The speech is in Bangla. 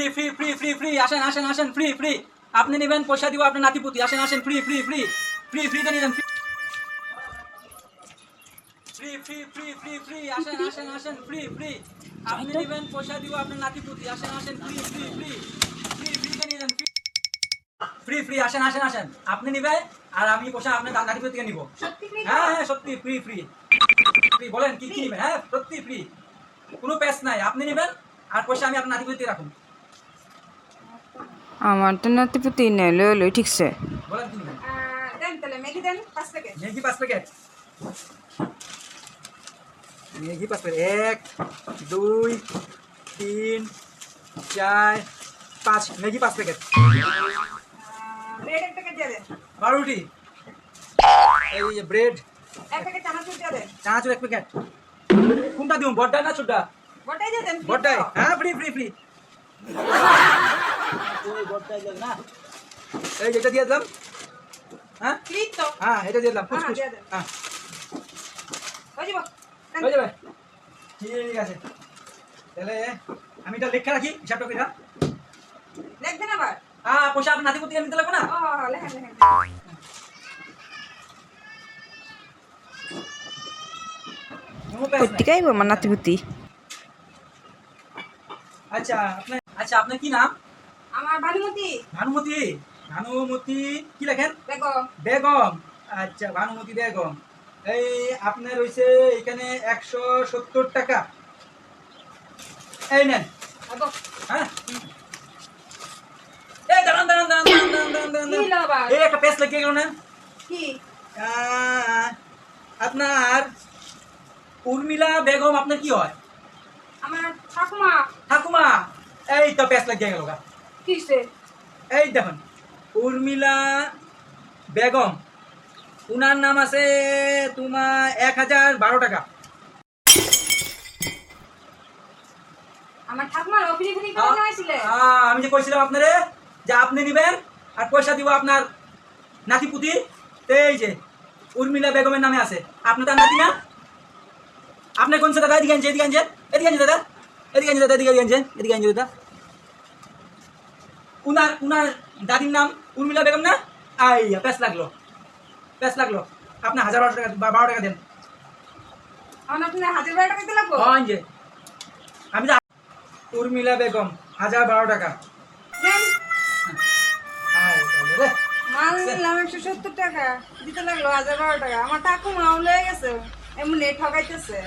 Free free free free free আসেন আসেন আসেন ফ্রি ফ্রি আপনি নেবেন পয়সা দিব আপনার নাতিপুতি আসেন আসেন ফ্রি ফ্রি ফ্রি ফ্রি ফ্রিতে নিয়ে যান free free free free free আসেন আসেন আসেন ফ্রি ফ্রি আপনি নেবেন পয়সা দিব আপনার নাতিপুতি আসেন আসেন ফ্রি ফ্রি ফ্রি ফ্রি ফ্রিতে নিয়ে যান ফ্রি ফ্রি আসেন আসেন আসেন আপনি নেবেন আর আমি পয়সা আপনার নাতিপুতি থেকে নিব হ্যাঁ হ্যাঁ সত্যি ফ্রি ফ্রি ফ্রি বলেন কি কি নেবেন হ্যাঁ সত্যি ফ্রি কোনো প্যাস নাই আপনি নেবেন আর পয়সা আমি আপনার নাতিপুতি রাখুন আমার তো নাতিপুতি নেই লই ঠিকছে বলেন কি নেবেন দেন তাহলে ম্যাগি দেন 5 packet Maggi 5 packet Maggi 5 packet 1 2 3 4 5 Maggi 5 packet bread 1 packet দিয়ে দেন পাউরুটি এই যে ব্রেড 1 প্যাকেট চানাচুর দিয়ে দেন চানাচুর 1 প্যাকেট কোনটা দিও বড়টা না ছোটটা বটাই দিয়ে দেন বড়টাই হ্যাঁ ফ্রি ফ্রি ফ্রি ওই বড়টাই দেন না এই যেটা দিয়ে দিলাম হ্যাঁ ফ্রি তো হ্যাঁ এটা দিয়ে দিলাম হ্যাঁ, ফুসফুস দিয়ে দেন। হ্যাঁ হয়ে যাবে হয়ে যাবে ঠিক আছে তাহলে আমি এটা লেখা রাখি হিসাবটা করে লিখবেন আবার হ্যাঁ পয়সা আপনার নাতিপুতি নিতে লাগবে না ও লেখেন লেখেন কোনো প্যাস নাই। প্রত্যেকাই আমার নাতিপুতি আচ্ছা আপনার কি নাম আমার ভানুমতি ভানুমতি ভানুমতি কি লেখেন দেখো বেগম আচ্ছা ভানুমতি বেগম এই আপনার হইছে এখানে 170 টাকা এই নেন দেখো হ্যাঁ এই দাঁড়ান দাঁড়ান দাঁড়ান দাঁড়ান দাঁড়ান দাঁড়ান কি হলো আবার? এই একটা পেস লেগে গেল না কি আপনার উর্মিলা বেগম আপনার কি হয় আমার ঠাকুমা ঠাকুমা এই তো পেস লেগে গেল গা কিসে এই দেখুন উর্মিলা বেগম উনার নাম আছে তোমার 1012 টাকা আমার ঠাকুমার অফিসে ফিরে করে নিয়েছিলে আমি যে কইছিলাম আপনারে যে আপনি নিবেন আর পয়সা দিব আপনার নাতিপুতি এই যে উর্মিলা বেগমের নামে আছে আপনি তার নাতি না আপনি কোন দাদা এদিকে আনছে এদিকে আনছে এদিকে আনছে দাদা এদিকে আনছে দাদা এদিকে আনছে এদিকে আনছে দাদা উনার উনার দাদির নাম উর্মিলা বেগম না আইয়া প্যাস লাগলো আপনি 1012 টাকা 12 টাকা দেন আমার আপনি 1000 টাকা দিতে লাগবো যে আমি তো উর্মিলা বেগম 1012 টাকা দেন আয় তাহলে রে মাল নিলাম 170 টাকা দিতে লাগলো 1012 টাকা আমার ঠাকুমা লয়ে গেছে এমনি ঠকাইতেছে